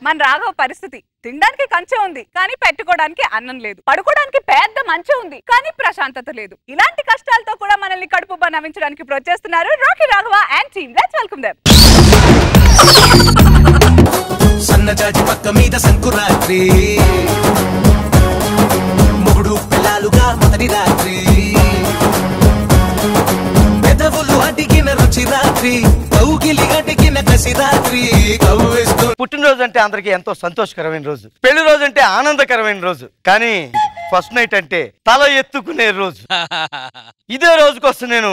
మన రాఘవ పరిస్థితి. తినడానికి కంచె ఉంది కానీ పెట్టుకోవడానికి అన్నం లేదు, పడుకోవడానికి పెద్ద మంచం ఉంది కానీ ప్రశాంతత లేదు. ఇలాంటి కష్టాలతో కూడా మనల్ని కడుపు నవ్వించడానికి ప్రోత్సహిస్తున్నారు Rocky Raghava and team. Let's welcome them. సన్నజాజి పక్క మీద సంకురాత్రి, మొగుడు పిల్లాలుగా మొదటి రాత్రి, పెదవులు అడిగిన రుచి రాత్రి, కౌగిలి అడిగిన కసి రాత్రి. పుట్టినరోజు అంటే అందరికి ఎంతో సంతోషకరమైన రోజు, పెళ్లి రోజు అంటే ఆనందకరమైన రోజు, కానీ ఫస్ట్ నైట్ అంటే తల ఎత్తుకునే రోజు. ఇదే రోజు కోసం నేను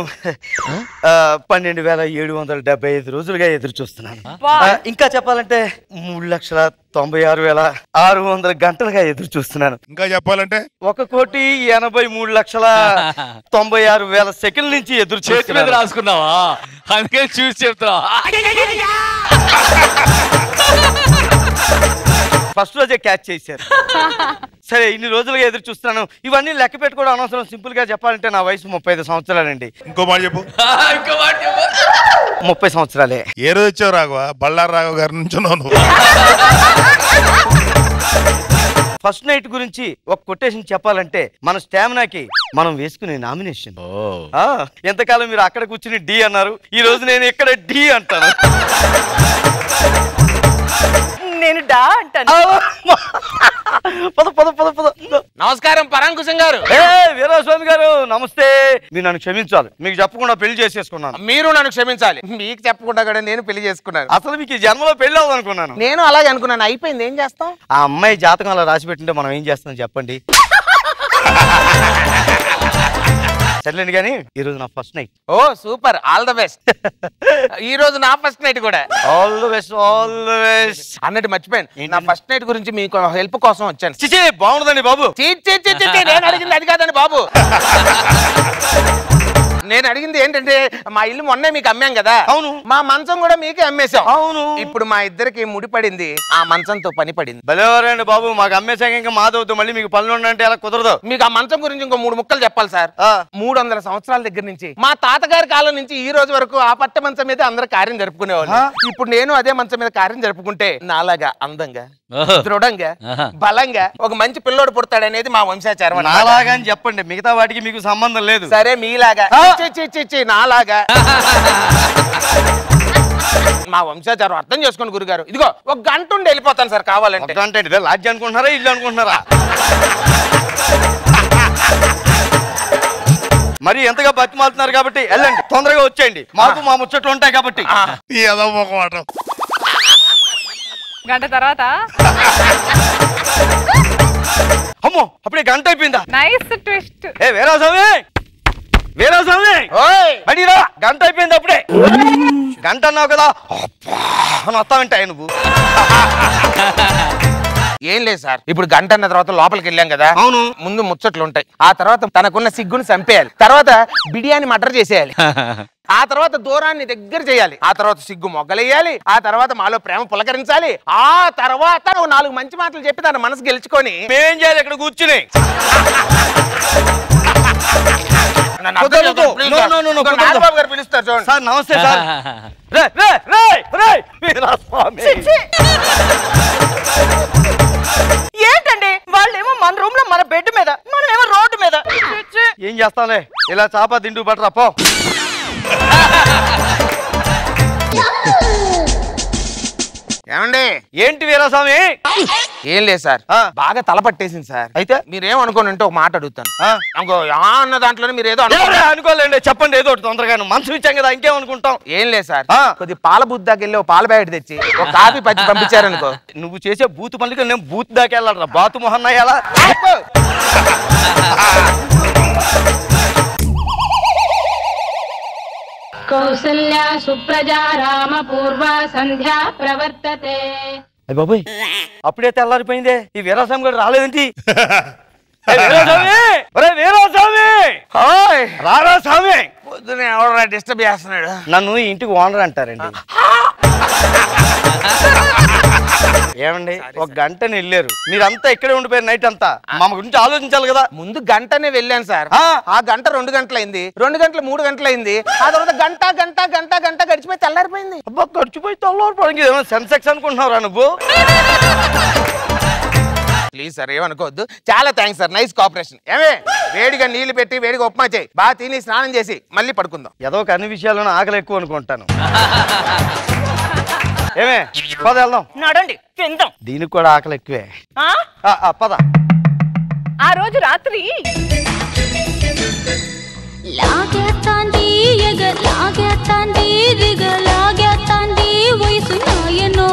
12,775 రోజులుగా ఎదురు చూస్తున్నాను. ఇంకా చెప్పాలంటే 3,96,600 గంటలుగా ఎదురు చూస్తున్నాను. ఇంకా చెప్పాలంటే 1,83,96,000 సెకండ్ల నుంచి ఎదురు చేతి రాసుకున్నావా? అందుకే చూసి చెప్తున్నా. ఫస్ట్ రోజే క్యాచ్ చేశారు. సరే, ఇన్ని రోజులుగా ఎదురు చూస్తున్నాను. ఇవన్నీ లెక్క పెట్టుకోవడం అనవసరం. సింపుల్ గా చెప్పాలంటే నా వయసు 35 సంవత్సరాలండి. ఇంకో మాట చెప్పు. 30 సంవత్సరాలే. ఏ రోజు వచ్చావు రాఘవ? బళ్ళారు రాఘవ గారి నుంచి ఉన్నావు. ఫస్ట్ నైట్ గురించి ఒక కొటేషన్ చెప్పాలంటే మన స్టామినాకి మనం వేసుకునే నామినేషన్. ఎంతకాలం మీరు అక్కడ కూర్చుని డి అన్నారు, ఈ రోజు నేను ఇక్కడ డి అంటాను. నేను డా అంటాను. నమస్కారం పరాంకుశం గారు. వీరస్వామి గారు నమస్తే. మీరు నన్ను క్షమించాలి, మీకు చెప్పకుండా పెళ్లి చేసేసుకున్నాను. మీరు నన్ను క్షమించాలి, మీకు చెప్పకుండా కూడా నేను పెళ్లి చేసుకున్నాను. అసలు మీకు ఈ జన్మలో పెళ్లి అవ్వదనుకున్నాను. నేను అలాగే అనుకున్నాను. అయిపోయింది, ఏం చేస్తాం? ఆ అమ్మాయి జాతకం అలా రాసి పెట్టింటే మనం ఏం చేస్తాం చెప్పండి. సర్లేండి కానీ ఈ రోజు నా first night. Oh super, all the best. ఈ రోజు నా ఫస్ట్ నైట్ కూడా. All the best, all the best. అన్నట్టు మర్చిపోయాను, నా ఫస్ట్ నైట్ గురించి మీకు హెల్ప్ కోసం వచ్చాను. చిచి బాగుండదండి బాబు. నేను అడిగింది అది కాదండి బాబు. నేను అడిగింది ఏంటంటే, మా ఇల్లు మొన్నే మీకు అమ్మాం కదా. అవును. మా మంచం కూడా మీకే అమ్మేశాం. అవును. ఇప్పుడు మా ఇద్దరికి ముడి పడింది, ఆ మంచంతో పని పడింది. భలేవారండి బాబు, మాకు అమ్మేశాక ఇంకా మాదవుతూ మళ్ళీ మీకు పనులు ఉండంటే ఎలా కుదరదు. మీకు ఆ మంచం గురించి ఇంకో 3 ముక్కలు చెప్పాలి సార్. 300 సంవత్సరాల దగ్గర నుంచి మా తాతగారి కాలం నుంచి ఈ రోజు వరకు ఆ పట్ట మంచం మీద అందరూ కార్యం జరుపుకునేవాళ్ళు. ఇప్పుడు నేను అదే మంచం మీద కార్యం జరుపుకుంటే నాలాగా అందంగా, దృఢంగా, బలంగా ఒక మంచి పిల్లోడు పుడతాడు అనేది మా వంశాచారం. నాలాగా అని చెప్పండి, మిగతా వాటికి మీకు సంబంధం లేదు. సరే మీలాగా, నాలాగా. మా వంశాచారం అర్థం చేసుకోండి గురుగారు. ఇదిగో 1 గంట ఉండి వెళ్ళిపోతాను సార్ కావాలంటే. అంటే లాడ్జి అనుకుంటున్నారా, ఇల్లు అనుకుంటున్నారా? మరి ఎంతగా బతిమాలుతున్నారు కాబట్టి వెళ్ళండి, తొందరగా వచ్చేయండి. మాకు మా ముచ్చట్లు ఉంటాయి కాబట్టి. గంట తర్వాత అమ్మో అప్పుడే గంట అయిపోయిందా? Nice twist. ఏ వీరాస్వామి, వీరాస్వామి అడిరా, గంట అయిపోయింది అప్పుడే. గంట అన్నావు కదా అని వస్తావంటాయి నువ్వు. ఏం లేదు సార్, ఇప్పుడు గంట అన్న తర్వాత లోపలికి వెళ్ళాం కదా. అవును. ముందు ముచ్చట్లు ఉంటాయి, ఆ తర్వాత తనకున్న సిగ్గుని చంపేయాలి, తర్వాత బిర్యానీ మటర్ చేసేయాలి, ఆ తర్వాత దూరాన్ని దగ్గర చేయాలి, ఆ తర్వాత సిగ్గు మొగ్గలేయాలి, ఆ తర్వాత మాలో ప్రేమ పులకరించాలి, ఆ తర్వాత నువ్వు 4 మంచి మాటలు చెప్పి తన మనసు గెలుచుకొని ఏం చేయాలి ఇక్కడ కూర్చుని? పిలుస్తారు చూడండి సార్. నమస్తే సార్. ఏంటండి వాళ్ళేమో మన రూమ్ లో మన బెడ్ మీద, మనమేమో రోడ్డు మీద. ఏం చేస్తాంలే, ఇలా చాప తింటూ పట్టరా పో. ఏమండి? ఏంటి వీరాస్వామి? ఏం లేదు సార్, బాగా తల పట్టేసింది సార్. అయితే మీరేమనుకోని అంటే ఒక మాట అడుగుతాను. అన్న దాంట్లోనే మీరు ఏదో అనుకోలేండి, చెప్పండి ఏదో తొందరగా. మనసు ఇచ్చాం కదా, ఇంకేమనుకుంటాం. ఏం లేదు సార్, కొద్ది పాల బూత్ దాకా వెళ్ళి ఒక పాల ప్యాకెట్ తెచ్చి ఒక కాఫీ పచ్చి పంపించారనుకో. నువ్వు చేసే బూత్ పనులకి నేను బూత్ దాకా వెళ్ళాలరా, బాతు మొహన్నా ఎలా? కౌసల్యా సుప్రజా రామ పూర్వ సంధ్యా ప్రవర్తతే. అయ్య బాబోయ్, అప్పుడే తెల్లారిపోయిందే. ఈ వీరాస్వామి గారు రాలేదేంటి? రారా స్వామి. పొద్దున ఎవరు డిస్టర్బ్ చేస్తున్నాడు? నన్ను ఇంటికి ఓనర్ అంటారండి. ఏమండి ఒక గంటని వెళ్ళారు, మీరంతా ఇక్కడే ఉండిపోయారు నైట్ అంతా. మా గురించి ఆలోచించాలి కదా. ముందు గంటనే వెళ్ళాను సార్. ఆ గంట 2 గంటలైంది, 2 గంటలు 3 గంటలైంది, ఆ తర్వాత గంట గంట గంట గంట గడిచిపోయి తెల్లారిపోయింది. అబ్బా గడిచిపోయి తెల్లారిపోయింది. ఏమైనా సెన్సెక్స్ అనుకుంటున్నారా నువ్వు? ప్లీజ్ సార్ ఏమనుకోవద్దు. చాలా థ్యాంక్స్ సార్, నైస్ కోఆపరేషన్. ఏమే వేడిగా నీళ్లు పెట్టి వేడిగా ఉప్మా చేయి, బాగా తిని స్నానం చేసి మళ్ళీ పడుకుందాం. ఏదో ఒక అన్ని విషయాలను ఆకలి ఎక్కువ అనుకుంటాను. ఏమే పద వెళ్దాం. నడండి తిందాం. దీనికి కూడా ఆకలి ఎక్కువే. పద. ఆ రోజు రాత్రి లాగేతాంది ఎగ లాగేతాంది దిగ లాగేతాంది వయసు నాయనో.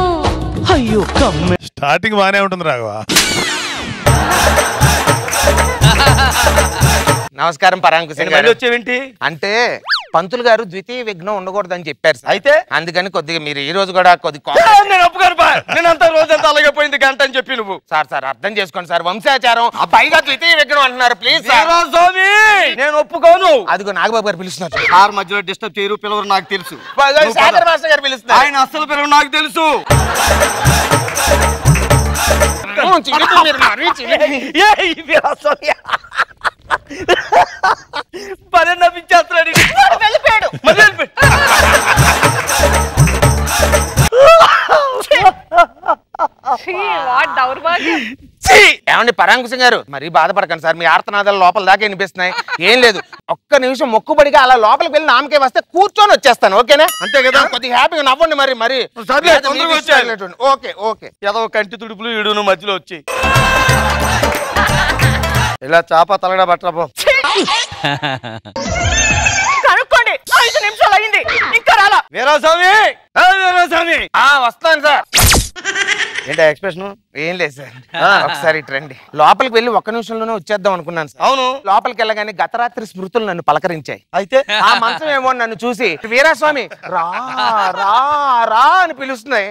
అయ్యో కమ్మే. స్టార్టింగ్ బానే ఉంటుంది రాఘవ. నమస్కారం పరాంకుశం గారు. వచ్చేవేంటి అంటే పంతులు గారు ద్వితీయ విఘ్నం ఉండకూడదని చెప్పారు సార్. అయితే అందుకని కొద్దిగా మీరు ఈ రోజు కూడా నేను ఒప్పుకోను. నేనంతా రోజంతా అలాగే పోయింది గంట అని చెప్పి నువ్వు. సార్ అర్థం చేసుకోండి సార్, వంశాచారం. పైగా ద్వితీయ విఘ్నం అంటున్నారు. ప్లీజ్ స్వామి నేను ఒప్పుకోను. అదిగో నాగబాబు గారు పిలుస్తున్నారు. సార్ మధ్యలో డిస్టర్బ్ చేయరు, పిలవరు నాకు తెలుసు. శేఖర్ మాస్టర్ గారు పిలుస్తున్నారు. ఆయన అస్సలు పిలవరు నాకు తెలుసు. పని నవ్వించేస్తున్నాడు. వెళ్ళిపోయాడు. ఏమండి పరాంకుశం గారు మరీ బాధపడకండి సార్, మీ ఆర్తనాదాలు లోపల దాకా వినిపిస్తున్నాయి. ఏం లేదు, ఒక్క నిమిషం మొక్కుబడిగా అలా లోపలికి వెళ్ళి నామకే వస్తే కూర్చొని వచ్చేస్తాను. ఓకేనా? అంతే కదా. కొద్దిగా హ్యాపీగా నవ్వండి. మరి ఓకే ఓకే. ఏదో కంటి తుడుపులు ఇడును మధ్యలో వచ్చి ఇలా చాప తలగడ పట్టరా. కనుక్కోండి. 5 నిమిషాలు అయింది ఇంకా రాలా. వీరాస్వామి వీరాస్వామి వస్తాను సార్. ఏంటి ఎక్స్ప్రెషన్? ఏం లేదు సార్, ఒకసారి రండి. లోపలికి వెళ్ళి 1 నిమిషంలోనే వచ్చేద్దాం అనుకున్నాను సార్. అవును. లోపలికి వెళ్ళగానే గత రాత్రి స్మృతులు నన్ను పలకరించాయి. అయితే ఆ మంచం ఏమో నన్ను చూసి వీరాస్వామి రా రా రా అని పిలుస్తున్నాయి.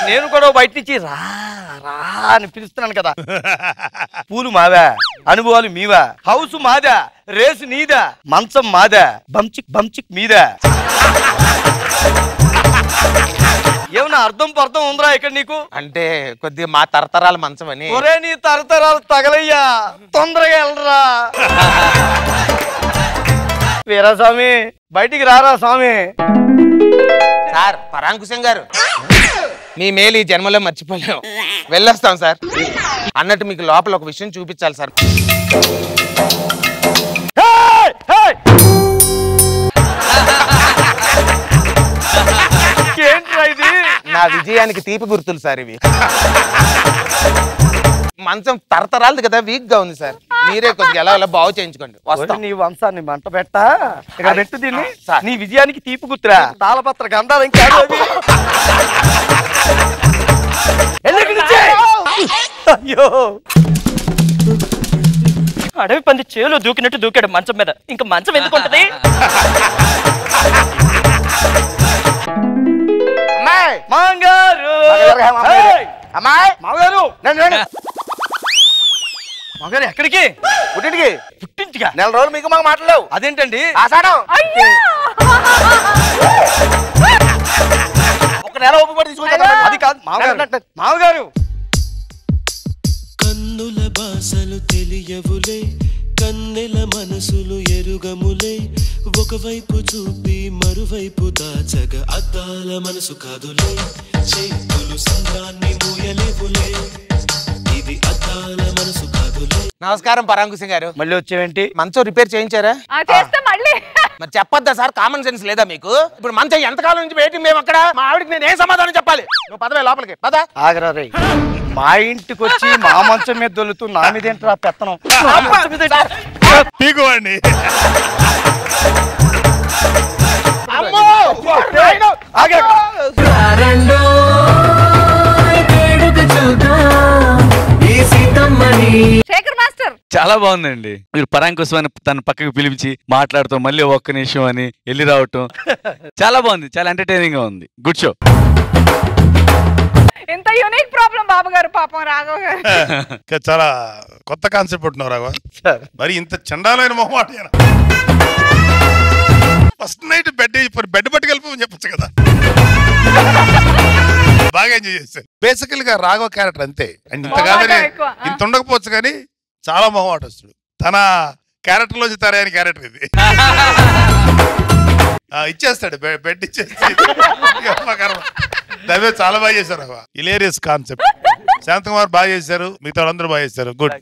నేను కూడా బయట నుంచి రా రా అని పిలుస్తున్నాను కదా. పూలు మావా, అనుభవాలు మీవా, హౌస్ మాదా, రేసు నీదా, మంచం మాదా, బంచిక్ బంచిక్ మీదా. ఏమన్నా అర్థం పర్థం ఉందిరా ఇక్కడ నీకు? అంటే కొద్దిగా మా తరతరాల మంచం అని. ఒరే నీ తరతరాలు తగలయ్యా, తొందరగా వెళ్ళరా. వీరాస్వామి బయటికి రారా స్వామి. సార్ పరాంకుశం గారు మీ మేలు ఈ జన్మలో మర్చిపోలేము. వెళ్ళొస్తాం సార్. అన్నట్టు మీకు లోపల ఒక విషయం చూపించాలి సార్. ఏంట్రా ఇది? నా విజయానికి తీపి గుర్తులు సార్ ఇవి. మంచం తరతరాలది కదా, వీక్ గా ఉంది సార్. మీరే కొద్దిగా ఎలా ఎలా బాగు చేయించుకోండి. వస్తాం. నీ వంశాన్ని మంట పెట్టా ఇక్కడ పెట్టు దీన్ని. నీ విజయానికి తీపి గుర్తురా. తాళపత్ర గంధాలు ఇంకా అయ్యో అడవి పంది చేలో దూకినట్టు దూకాడు మంచం మీద. ఇంకా మంచం ఎందుకుంటది? మాంగారు మామగారు మామగారు ఎక్కడికి? పుట్టింటికి. పుట్టింటిగా? నెల రోజులు మీకు మాకు మాట్లాడలేవు. అదేంటండి? ఆషాఢం. ఒక నెల ఒప్పుబడి తీసుకుంటా. అది కాదు మామగారు. మామగారు కన్నుల బాసలు తెలియవులే, కన్నెల మనసులు ఎరుగములే, ఒకవైపు చూపి మరువైపు దాచగ అద్దాల మనసు కాదులే, చేతులు సంద్రాన్ని మూయలేవులే, ఇది అద్దాల మనసు కాదులే. నమస్కారం పరాంకుశం గారు. మళ్ళీ వచ్చేవేంటి? మంచం రిపేర్ చేయించారా? చేస్తే మళ్ళీ మరి చెప్పొద్దా సార్? కామన్ సెన్స్ లేదా మీకు? ఇప్పుడు మంచం ఎంతకాలం నుంచి వెయిటింగ్ మేము అక్కడ. మా ఆవిడకి నేను ఏం సమాధానం చెప్పాలి? నువ్వు పదవే లోపలికి పద. ఆగరా రే. మా ఇంటికి వచ్చి మా మంచం మీద దొలుతూ నా మీద ఏంట్రా పెత్తనం? పీకువాడిని. శేఖర్ మాస్టర్ చాలా బాగుందండి. మీరు పరాంకుశం అని తన పక్కకు పిలిపించి మాట్లాడుతూ మళ్ళీ ఒక్క నిమిషం అని వెళ్ళి రావటం చాలా బాగుంది. చాలా ఎంటర్టైనింగ్ గా ఉంది. Good show. ఎంత యూనిక్ ప్రాబ్లం బాబు గారు. పాపం రాఘవ గారు చాలా కొత్త కాన్సెప్ట్ ఉంటున్నావు రాఘవ. మరి ఇంత చండాలైన మొహమాట ఫస్ట్ నైట్ బెడ్ పట్టుకెళ్ళిపోమని చెప్పొచ్చు కదా. బాగా ఎంజాయ్ చేశారు. బేసికల్ గా రాఘవ క్యారెక్టర్ అంతే. ఇంత కాదని ఇంత ఉండకపోవచ్చు కానీ చాలా మొహమాటస్తుడు. తన క్యారెక్టర్ లో తయారైన క్యారెక్టర్ ఇది. ఇచ్చేస్తాడు బెడ్ ఇచ్చేసి. దాని చాలా బాగా చేశారు. Hilarious concept. శాంతకుమార్ బాగా చేశారు, మిగతా వాళ్ళందరూ బాగా చేశారు. గుడ్.